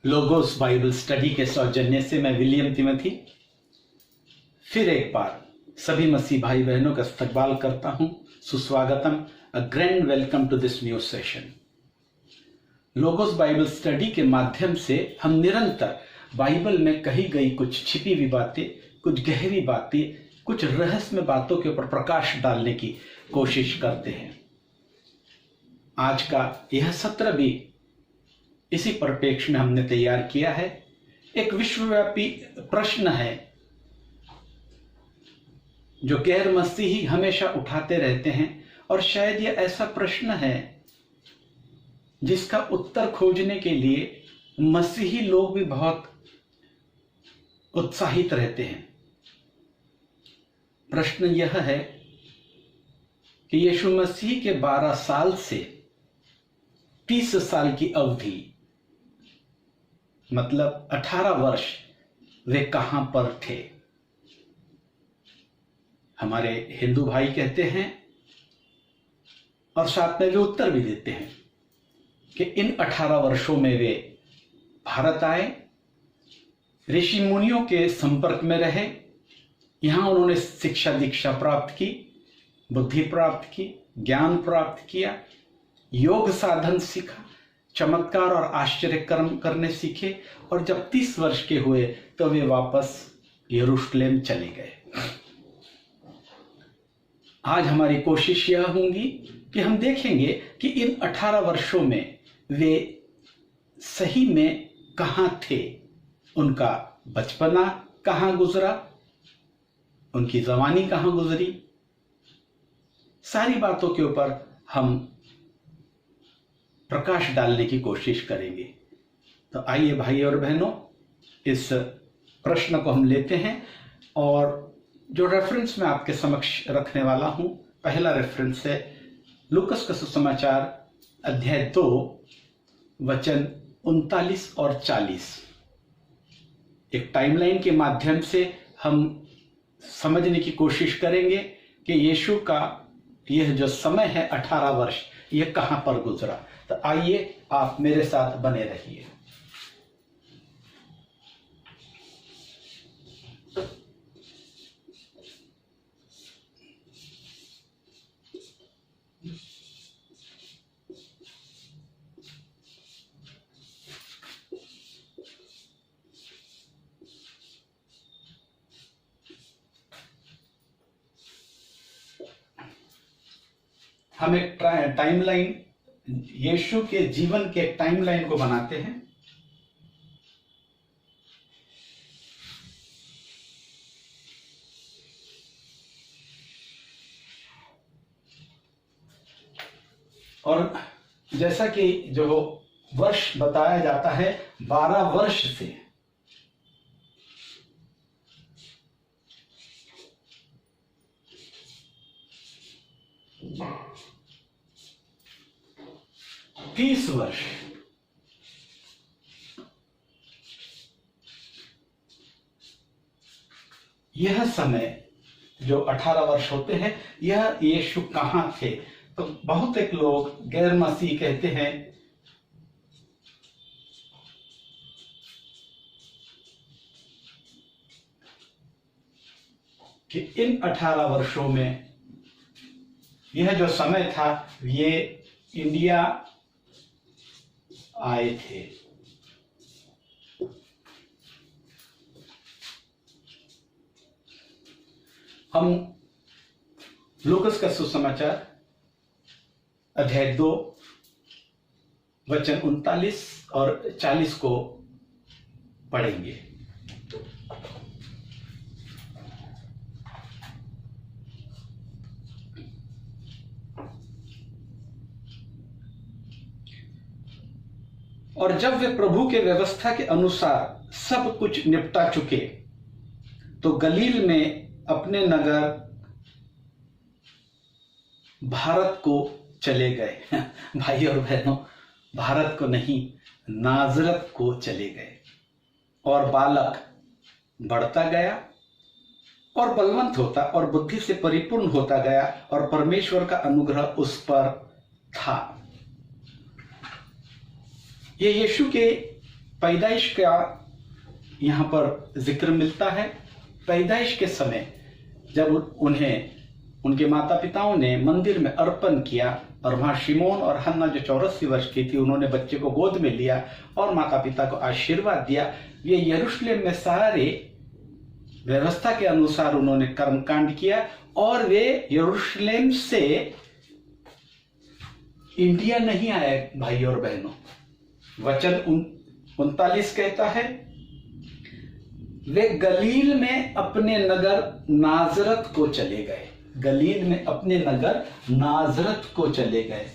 Logos Bible study के सौजन्य से मैं विलियम तिमोथी फिर एक बार सभी मसीह भाई बहनों का इस्तकबाल करता हूं। सुस्वागतम, a grand welcome to this new session. Logos Bible study के माध्यम से हम निरंतर बाइबल में कही गई कुछ छिपी हुई बातें, कुछ गहरी बातें, कुछ रहस्यमय बातों के ऊपर प्रकाश डालने की कोशिश करते हैं। आज का यह सत्र भी इसी परिप्रेक्ष्य में हमने तैयार किया है। एक विश्वव्यापी प्रश्न है जो गैर मसीही हमेशा उठाते रहते हैं, और शायद यह ऐसा प्रश्न है जिसका उत्तर खोजने के लिए मसीही लोग भी बहुत उत्साहित रहते हैं। प्रश्न यह है कि यीशु मसीह के 12 साल से 30 साल की अवधि, मतलब 18 वर्ष, वे कहां पर थे। हमारे हिंदू भाई कहते हैं और साथ में वे उत्तर भी देते हैं कि इन 18 वर्षों में वे भारत आए, ऋषि मुनियों के संपर्क में रहे, यहां उन्होंने शिक्षा दीक्षा प्राप्त की, बुद्धि प्राप्त की, ज्ञान प्राप्त किया, योग साधन सीखा, चमत्कार और आश्चर्य कर्म करने सीखे, और जब 30 वर्ष के हुए तो वे वापस यरूशलेम चले गए। आज हमारी कोशिश यह होगी कि हम देखेंगे कि इन 18 वर्षों में वे सही में कहां थे, उनका बचपना कहां गुजरा, उनकी जवानी कहां गुजरी। सारी बातों के ऊपर हम प्रकाश डालने की कोशिश करेंगे। तो आइए भाई और बहनों, इस प्रश्न को हम लेते हैं, और जो रेफरेंस मैं आपके समक्ष रखने वाला हूं, पहला रेफरेंस है लूकस का सुसमाचार अध्याय 2 वचन 39 और 40। एक टाइमलाइन के माध्यम से हम समझने की कोशिश करेंगे कि यीशु का यह जो समय है 18 वर्ष, यह कहां पर गुजरा। तो आइए आप मेरे साथ बने रहिए। हम एक टाइमलाइन, यीशु के जीवन के टाइमलाइन को बनाते हैं। और जैसा कि जो वर्ष बताया जाता है, 12 वर्ष से तीस वर्ष, यह समय जो 18 वर्ष होते हैं, यह यीशु कहां थे। तो बहुत एक लोग गैर मसीह कहते हैं कि इन 18 वर्षों में यह जो समय था, ये इंडिया आए थे। हम लूकस का सुसमाचार अध्याय 2 वचन 39 और 40 को पढ़ेंगे। और जब वे प्रभु के व्यवस्था के अनुसार सब कुछ निपटा चुके, तो गलील में अपने नगर भारत को चले गए। भाई और बहनों, भारत को नहीं, नाजरत को चले गए। और बालक बढ़ता गया और बलवंत होता और बुद्धि से परिपूर्ण होता गया, और परमेश्वर का अनुग्रह उस पर था। ये यीशु के पैदाइश का यहाँ पर जिक्र मिलता है। पैदाइश के समय जब उन्हें उनके माता पिताओं ने मंदिर में अर्पण किया और वहां शिमोन और हन्ना जो 84 वर्ष की थी, उन्होंने बच्चे को गोद में लिया और माता पिता को आशीर्वाद दिया। ये यरूशलेम में सारे व्यवस्था के अनुसार उन्होंने कर्मकांड किया और वे यरूशलेम से इंडिया नहीं आए। भाई और बहनों, वचन 39 कहता है, वे गलील में अपने नगर नाजरत को चले गए। गलील में अपने नगर नाजरत को चले गए।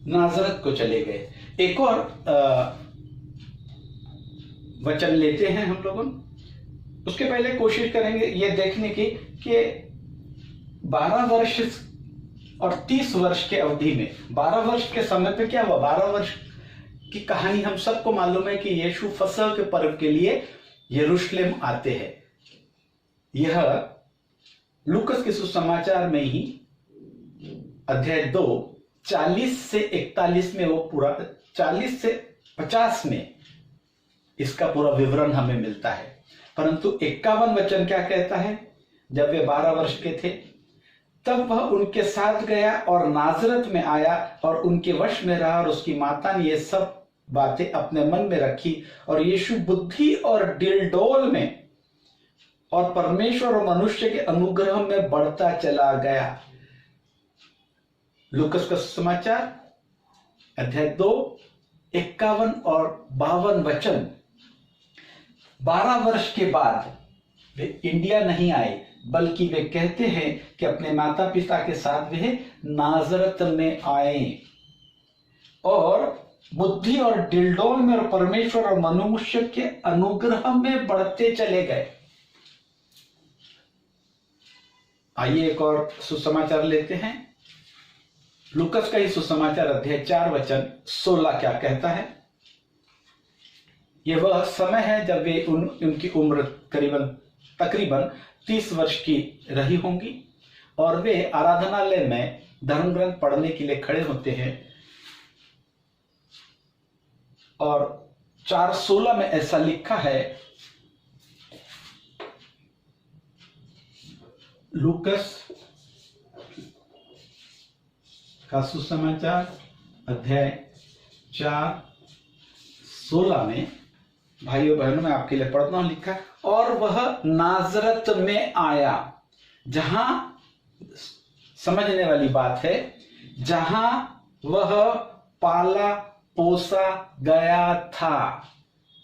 नाजरत को चले गए। एक और वचन लेते हैं हम लोगों। उसके पहले कोशिश करेंगे ये देखने की कि 12 वर्ष और 30 वर्ष के अवधि में, 12 वर्ष के समय पे क्या हुआ। 12 वर्ष की कहानी हम सबको मालूम है कि यीशु फसह के पर्व के लिए यरूशलेम आते हैं। यह लूकस के सुसमाचार में ही अध्याय 2 40 से 41 में वो पूरा 40 से 50 में इसका पूरा विवरण हमें मिलता है। परंतु 51 वचन क्या कहता है, जब वे 12 वर्ष के थे तब वह उनके साथ गया और नाजरत में आया और उनके वश में रहा और उसकी माता ने ये सब बातें अपने मन में रखी और यीशु बुद्धि और डिलडोल में और परमेश्वर और मनुष्य के अनुग्रह में बढ़ता चला गया। लूकस का समाचार अध्याय 2 51 और 52 वचन। 12 वर्ष के बाद वे इंडिया नहीं आए, बल्कि वे कहते हैं कि अपने माता पिता के साथ वे नाजरत में आए और बुद्धि और डिलडोल में और परमेश्वर और मनुष्य के अनुग्रह में बढ़ते चले गए। आइए एक और सुसमाचार लेते हैं। लूकस का ही सुसमाचार अध्याय 4 वचन 16 क्या कहता है। यह वह समय है जब वे उनकी उम्र तकरीबन 30 वर्ष की रही होंगी और वे आराधनालय में धर्म ग्रंथ पढ़ने के लिए खड़े होते हैं। और 4:16 में ऐसा लिखा है, लूकस का सुसमाचार अध्याय 4:16 में, भाइयों बहनों मैं आपके लिए पढ़ता हूं, लिखा है, और वह नाजरत में आया। जहां समझने वाली बात है, जहां वह पाला पोसा गया था,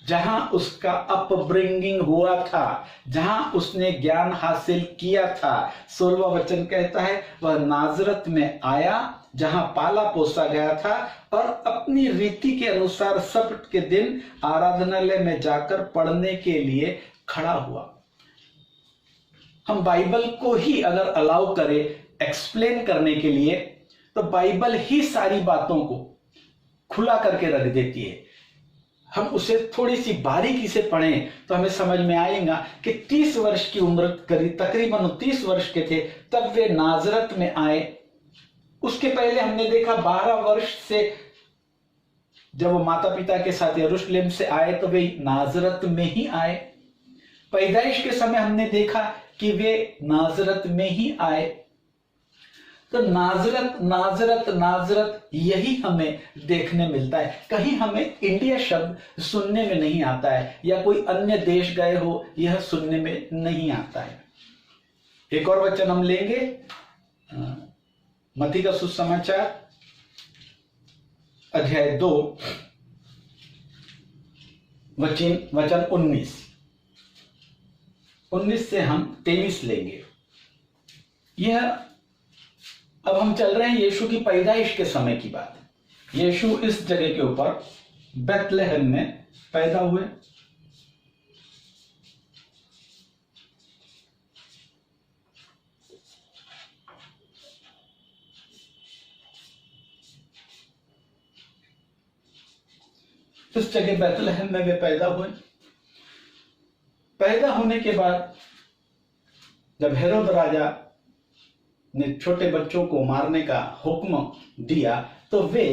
जहां उसका अपब्रिंगिंग हुआ था, जहां उसने ज्ञान हासिल किया था। 16वां वचन कहता है, वह नाजरत में आया जहां पाला पोसा गया था और अपनी रीति के अनुसार सब्त के दिन आराधनालय में जाकर पढ़ने के लिए खड़ा हुआ। हम बाइबल को ही अगर अलाउ करें एक्सप्लेन करने के लिए, तो बाइबल ही सारी बातों को खुला करके रख देती है। हम उसे थोड़ी सी बारीकी से पढ़ें तो हमें समझ में आएगा कि 30 वर्ष की उम्र करीब तकरीबन 30 वर्ष के थे तब वे नाजरत में आए। उसके पहले हमने देखा 12 वर्ष से जब वो माता पिता के साथ यरूशलेम से आए तो वे नाजरत में ही आए। पैदाइश के समय हमने देखा कि वे नाजरत में ही आए। तो नाजरत नाजरत नाजरत यही हमें देखने मिलता है। कहीं हमें इंडिया शब्द सुनने में नहीं आता है या कोई अन्य देश गए हो यह सुनने में नहीं आता है। एक और वचन हम लेंगे, मत्ती का सुसमाचार अध्याय 2 वचन 19 से हम 23 लेंगे। यह अब हम चल रहे हैं यीशु की पैदाइश के समय की बात। यीशु इस जगह के ऊपर बेथलेहम में पैदा हुए। इस जगह बेथलेहम में वे पैदा हुए। पैदा होने के बाद जब हेरोद राजा ने छोटे बच्चों को मारने का हुक्म दिया तो वे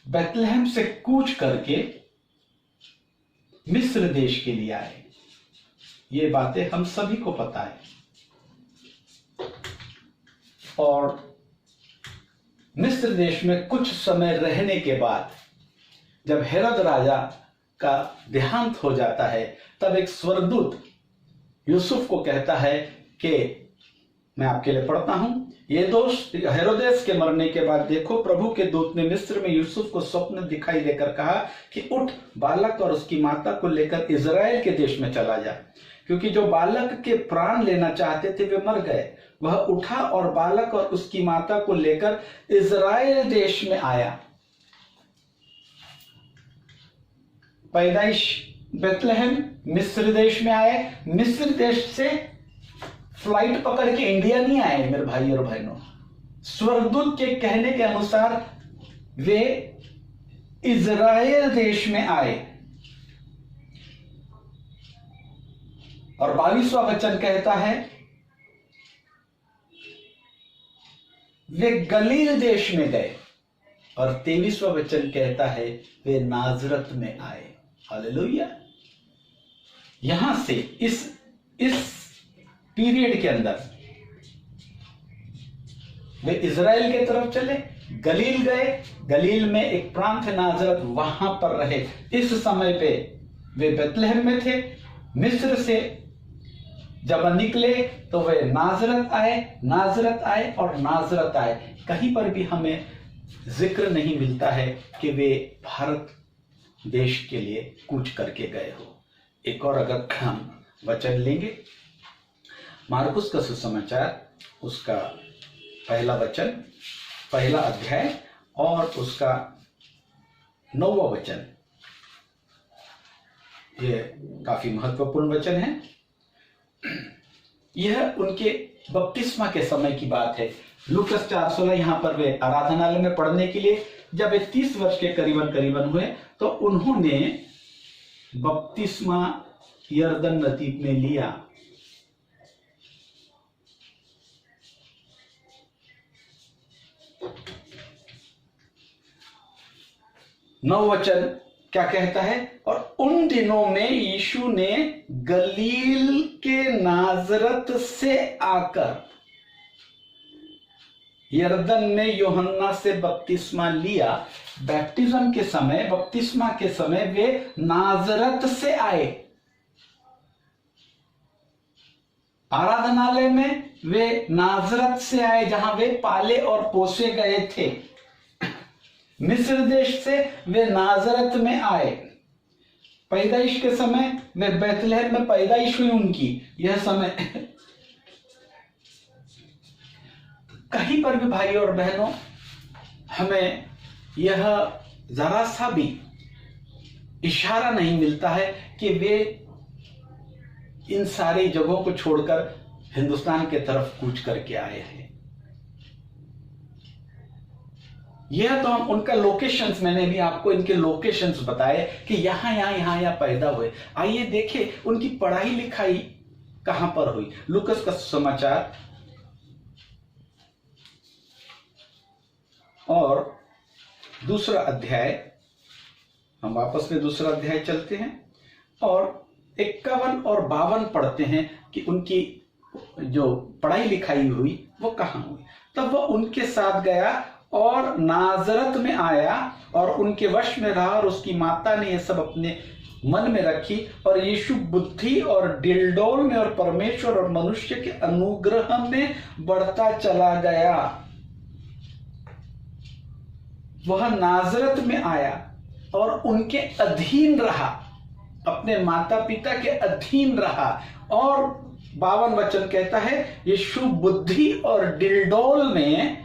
बेथलेहम से कूच करके मिस्र देश के लिए आए। ये बातें हम सभी को पता है। और मिस्र देश में कुछ समय रहने के बाद जब हेरोद राजा का देहांत हो जाता है, तब एक स्वर्गदूत यूसुफ को कहता है कि मैं आपके लिए पढ़ता हूं, ये दोस्त हेरोदेस के मरने के बाद देखो, प्रभु के दूत ने मिस्र में यूसुफ को स्वप्न दिखाई देकर कहा कि उठ, बालक और उसकी माता को लेकर इजराइल के देश में चला जा, क्योंकि जो बालक के प्राण लेना चाहते थे वे मर गए। वह उठा और बालक और उसकी माता को लेकर इजराइल देश में आया। पैदाइश बेथलेहम मिस्र देश में आए। मिस्र देश से फ्लाइट पकड़ के इंडिया नहीं आए मेरे भाई और बहनों। स्वर्गदूत के कहने के अनुसार वे इजराइल देश में आए। और 22वां वचन कहता है वे गलील देश में गए। और 23वां वचन कहता है वे नाजरत में आए। हालेलुया। यहां से इस पीरियड के अंदर वे इजराइल की तरफ चले, गलील गए, गलील में एक प्रांत है नाजरत, वहां पर रहे। इस समय पे वे बेथलेहम में थे। मिस्र से जब निकले तो वे नाजरत आए, नाजरत आए और नाजरत आए। कहीं पर भी हमें जिक्र नहीं मिलता है कि वे भारत देश के लिए कूच करके गए हो। एक और अगर हम वचन लेंगे, मार्कुस का सुसमाचार उसका पहला वचन, पहला अध्याय और उसका 9वां वचन, ये काफी महत्वपूर्ण वचन है। यह उनके बपतिस्मा के समय की बात है। लूकस 4:16 यहाँ पर वे आराधनालय में पढ़ने के लिए जब वे 30 वर्ष के करीबन हुए तो उन्होंने बपतिस्मा यरदन नदी में लिया। नौ वचन क्या कहता है? और उन दिनों में यीशु ने गलील के नाजरत से आकर यरदन में यूहन्ना से बपतिस्मा लिया। बैप्टिज्म के समय, बपतिस्मा के समय वे नाजरत से आए। आराधनालय में वे नाजरत से आए जहां वे पाले और पोसे गए थे। मिस्र देश से वे नाजरत में आए। पैदाइश के समय वे बेथलेहम में पैदाइश हुई उनकी। यह समय कहीं पर भी भाई और बहनों हमें यह जरा सा भी इशारा नहीं मिलता है कि वे इन सारी जगहों को छोड़कर हिंदुस्तान के तरफ कूच करके आए हैं। यह तो हम उनका लोकेशंस, मैंने भी आपको इनके लोकेशंस बताए कि यहां पैदा हुए। आइए देखें उनकी पढ़ाई लिखाई कहां पर हुई। लूकस का समाचार और दूसरा अध्याय, हम वापस में दूसरा अध्याय चलते हैं और 51 और 52 पढ़ते हैं कि उनकी जो पढ़ाई लिखाई हुई वो कहां हुई। तब वह उनके साथ गया और नाजरत में आया और उनके वश में रहा, और उसकी माता ने यह सब अपने मन में रखी। और यीशु बुद्धि और डिलडोल में और परमेश्वर और मनुष्य के अनुग्रह में बढ़ता चला गया। वह नाजरत में आया और उनके अधीन रहा, अपने माता पिता के अधीन रहा। और 52 वचन कहता है यीशु बुद्धि और डिलडोल में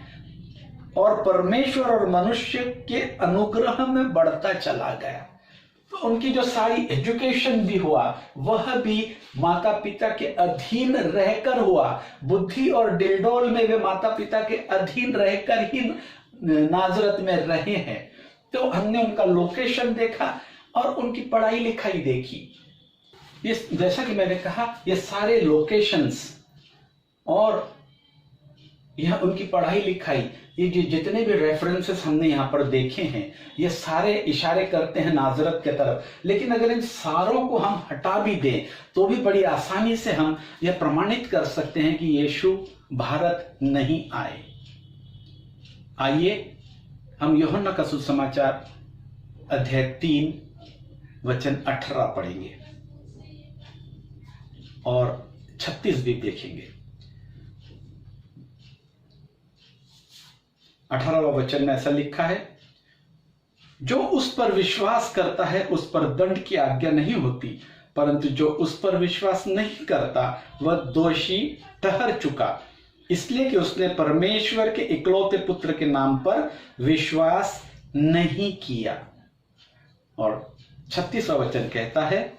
और परमेश्वर और मनुष्य के अनुग्रह में बढ़ता चला गया। तो उनकी जो सारी एजुकेशन भी हुआ वह भी माता पिता के अधीन रहकर हुआ। बुद्धि और डिलडोल में वे माता पिता के अधीन रहकर ही नाजरत में रहे हैं। तो हमने उनका लोकेशन देखा और उनकी पढ़ाई लिखाई देखी। ये जैसा कि मैंने कहा, ये सारे लोकेशंस और यह उनकी पढ़ाई लिखाई, ये जितने भी रेफरेंसेस हमने यहाँ पर देखे हैं, ये सारे इशारे करते हैं नाजरत के तरफ। लेकिन अगर इन सारों को हम हटा भी दें तो भी बड़ी आसानी से हम यह प्रमाणित कर सकते हैं कि यीशु भारत नहीं आए। आइए हम यूहन्ना का सुसमाचार अध्याय 3 वचन 18 पढ़ेंगे और 36 भी देखेंगे। 18वां वचन में ऐसा लिखा है, जो उस पर विश्वास करता है उस पर दंड की आज्ञा नहीं होती, परंतु जो उस पर विश्वास नहीं करता वह दोषी ठहर चुका, इसलिए कि उसने परमेश्वर के इकलौते पुत्र के नाम पर विश्वास नहीं किया। और 36वां वचन कहता है,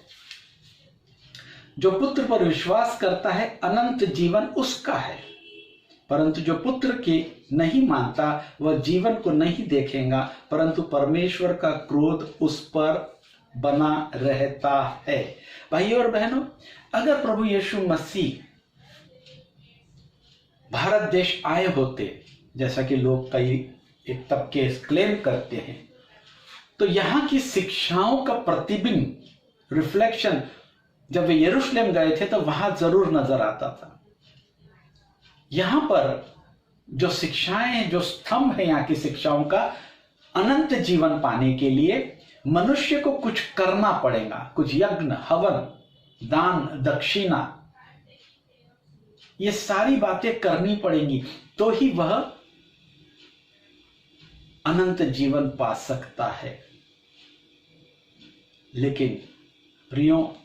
जो पुत्र पर विश्वास करता है अनंत जीवन उसका है, परंतु जो पुत्र की नहीं मानता वह जीवन को नहीं देखेगा, परंतु परमेश्वर का क्रोध उस पर बना रहता है। भाइयों और बहनों, अगर प्रभु यीशु मसीह भारत देश आए होते, जैसा कि लोग कई एक तबके क्लेम करते हैं, तो यहां की शिक्षाओं का प्रतिबिंब, रिफ्लेक्शन जब वे यरूशलेम गए थे तो वहां जरूर नजर आता था। यहां पर जो शिक्षाएं हैं, जो स्तंभ है यहाँ की शिक्षाओं का, अनंत जीवन पाने के लिए मनुष्य को कुछ करना पड़ेगा, कुछ यज्ञ, हवन, दान, दक्षिणा, ये सारी बातें करनी पड़ेंगी, तो ही वह अनंत जीवन पा सकता है। लेकिन प्रियो,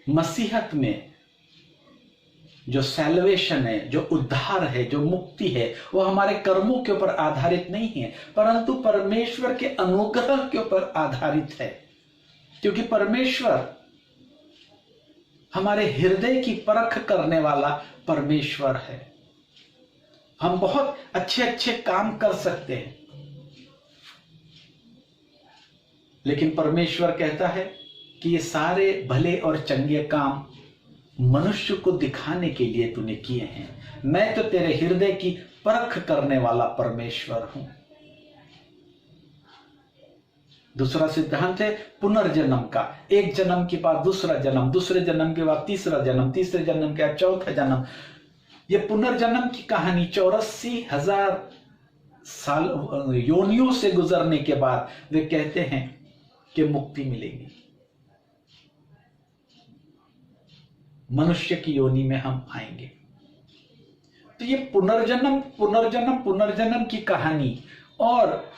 मसीहत में जो सैल्वेशन है, जो उद्धार है, जो मुक्ति है, वो हमारे कर्मों के ऊपर आधारित नहीं है, परंतु परमेश्वर के अनुग्रह के ऊपर आधारित है। क्योंकि परमेश्वर हमारे हृदय की परख करने वाला परमेश्वर है। हम बहुत अच्छे अच्छे काम कर सकते हैं, लेकिन परमेश्वर कहता है कि ये सारे भले और चंगे काम मनुष्य को दिखाने के लिए तूने किए हैं। मैं तो तेरे हृदय की परख करने वाला परमेश्वर हूं। दूसरा सिद्धांत है पुनर्जन्म का। एक जन्म के बाद दूसरा जन्म, दूसरे जन्म के बाद तीसरा जन्म, तीसरे जन्म के बाद चौथा जन्म। ये पुनर्जन्म की कहानी 84,000 साल योनियों से गुजरने के बाद वे कहते हैं कि मुक्ति मिलेगी। मनुष्य की योनि में हम आएंगे। तो ये पुनर्जन्म पुनर्जन्म पुनर्जन्म की कहानी और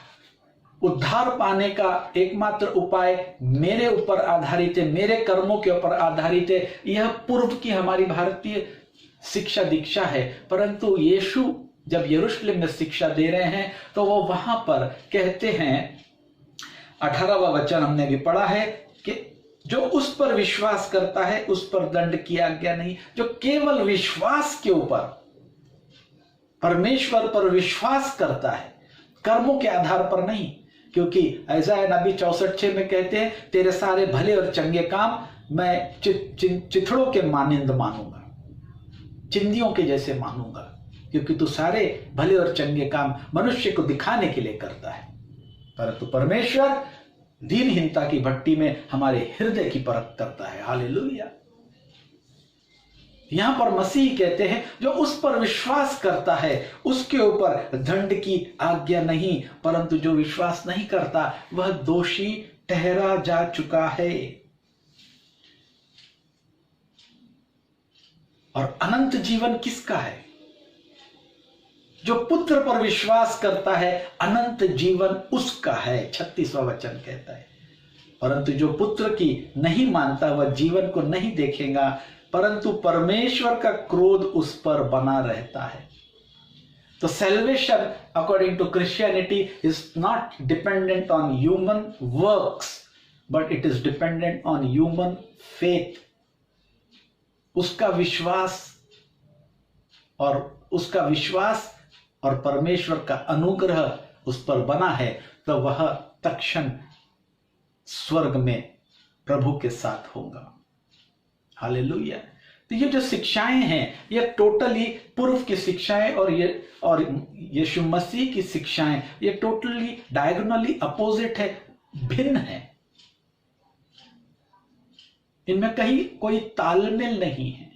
उद्धार पाने का एकमात्र उपाय मेरे ऊपर आधारित है, मेरे कर्मों के ऊपर आधारित है। यह पूर्व की हमारी भारतीय शिक्षा दीक्षा है। परंतु यीशु जब यरूशलेम में शिक्षा दे रहे हैं तो वो वहां पर कहते हैं, 18वां वचन हमने भी पढ़ा है कि जो उस पर विश्वास करता है उस पर दंड की आज्ञा नहीं। जो केवल विश्वास के ऊपर, परमेश्वर पर विश्वास करता है, कर्मों के आधार पर नहीं। क्योंकि ऐसाया नबी 64:6 में कहते हैं, तेरे सारे भले और चंगे काम मैं चिथड़ों के मानिंद मानूंगा, चिंदियों के जैसे मानूंगा, क्योंकि तू सारे भले और चंगे काम मनुष्य को दिखाने के लिए करता है। परंतु परमेश्वर दीनहीनता की भट्टी में हमारे हृदय की परख करता है। हालेलुया। यहां पर मसीह कहते हैं, जो उस पर विश्वास करता है उसके ऊपर दंड की आज्ञा नहीं, परंतु जो विश्वास नहीं करता वह दोषी ठहरा जा चुका है। और अनंत जीवन किसका है? जो पुत्र पर विश्वास करता है अनंत जीवन उसका है। 36वां वचन कहता है, परंतु जो पुत्र की नहीं मानता वह जीवन को नहीं देखेगा, परंतु परमेश्वर का क्रोध उस पर बना रहता है। तो salvation according to Christianity is not dependent on human works, but it is dependent on human faith. उसका विश्वास और परमेश्वर का अनुग्रह उस पर बना है, तो वह तत्क्षण स्वर्ग में प्रभु के साथ होगा। हालेलुया। तो ये जो शिक्षाएं हैं ये टोटली पूर्व की शिक्षाएं और यीशु मसीह की शिक्षाएं ये टोटली डायगोनली अपोजिट है, भिन्न है। इनमें कहीं कोई तालमेल नहीं है।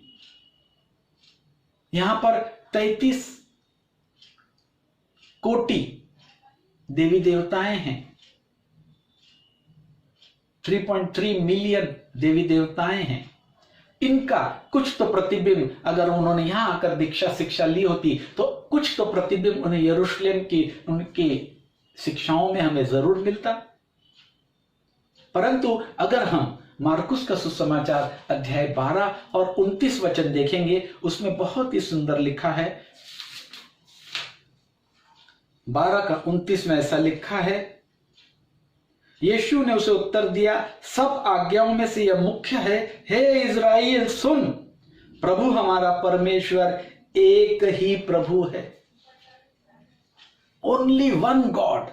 यहां पर 33 कोटि देवी देवताएं हैं, 3.3 मिलियन देवी देवताएं हैं। इनका कुछ तो प्रतिबिंब, अगर उन्होंने यहां आकर दीक्षा शिक्षा ली होती तो कुछ तो प्रतिबिंब उन्हें यरूशलेम की उनकी शिक्षाओं में हमें जरूर मिलता। परंतु अगर हम मार्कुस का सुसमाचार अध्याय 12 और 29 वचन देखेंगे, उसमें बहुत ही सुंदर लिखा है। 12 का 29 में ऐसा लिखा है, यीशु ने उसे उत्तर दिया, सब आज्ञाओं में से यह मुख्य है, हे इज़राइल सुन, प्रभु हमारा परमेश्वर एक ही प्रभु है। Only one god.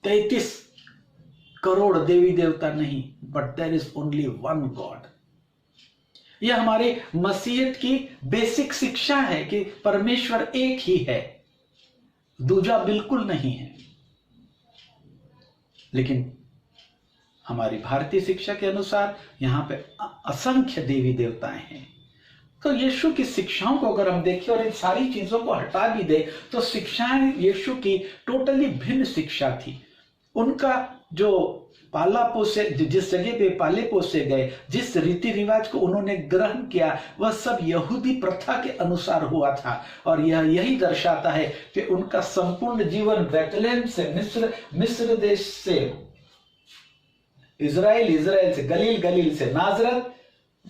33 करोड़ देवी देवता नहीं, but there is only one god. यह हमारे मसीहत की बेसिक शिक्षा है कि परमेश्वर एक ही है, दूजा बिल्कुल नहीं है। लेकिन हमारी भारतीय शिक्षा के अनुसार यहां पे असंख्य देवी देवताएं हैं। तो यीशु की शिक्षाओं को अगर हम देखें और इन सारी चीजों को हटा भी दे तो शिक्षाएं यीशु की टोटली भिन्न शिक्षा थी। उनका जो पाला पोसे, जिस जगह पे पाले पोसे गए, जिस रीति रिवाज को उन्होंने ग्रहण किया, वह सब यहूदी प्रथा के अनुसार हुआ था। और यह यही दर्शाता है कि उनका संपूर्ण जीवन बेथलेहम से मिस्र देश से इज़राइल से गलील, गलील से नाजरत,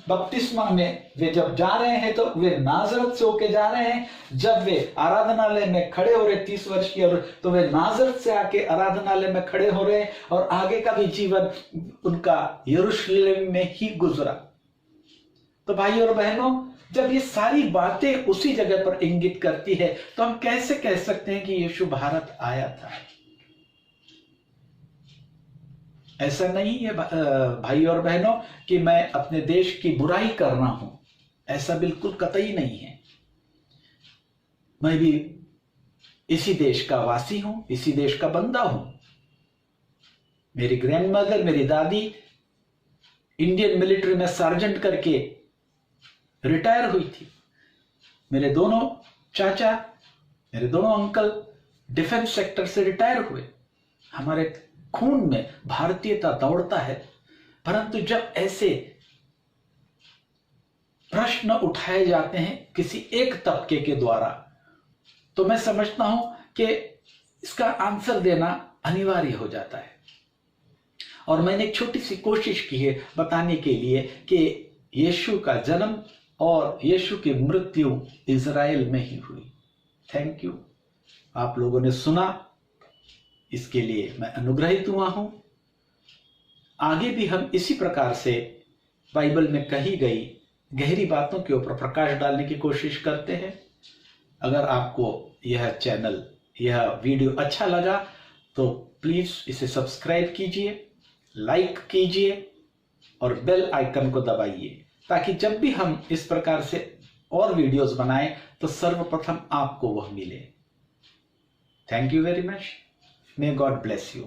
बपतिस्मा में वे जब जा रहे हैं तो वे नाजरत से होके जा रहे हैं। जब वे आराधनालय में खड़े हो रहे 30 वर्ष की, और तो वे नाजरत से आके आराधनालय में खड़े हो रहे हैं, और आगे का भी जीवन उनका यरूशलेम में ही गुजरा। तो भाई और बहनों, जब ये सारी बातें उसी जगह पर इंगित करती है तो हम कैसे कह सकते हैं कि यीशु भारत आया था? ऐसा नहीं है भाई और बहनों कि मैं अपने देश की बुराई कर रहा हूं, ऐसा बिल्कुल कतई नहीं है। मैं भी इसी देश का वासी हूं, इसी देश का बंदा हूं। मेरी ग्रैंडमदर, मेरी दादी इंडियन मिलिट्री में सार्जेंट करके रिटायर हुई थी। मेरे दोनों चाचा, मेरे दोनों अंकल डिफेंस सेक्टर से रिटायर हुए। हमारे खून में भारतीयता दौड़ता है। परंतु जब ऐसे प्रश्न उठाए जाते हैं किसी एक तबके के द्वारा, तो मैं समझता हूं कि इसका आंसर देना अनिवार्य हो जाता है। और मैंने एक छोटी सी कोशिश की है बताने के लिए कि यीशु का जन्म और यीशु की मृत्यु इज़राइल में ही हुई। थैंक यू, आप लोगों ने सुना, इसके लिए मैं अनुग्रहित हुआ हूं। आगे भी हम इसी प्रकार से बाइबल में कही गई गहरी बातों के ऊपर प्रकाश डालने की कोशिश करते हैं। अगर आपको यह चैनल, यह वीडियो अच्छा लगा तो प्लीज इसे सब्सक्राइब कीजिए, लाइक कीजिए और बेल आइकन को दबाइए, ताकि जब भी हम इस प्रकार से और वीडियोस बनाएं तो सर्वप्रथम आपको वह मिले। Thank you very much. May God bless you.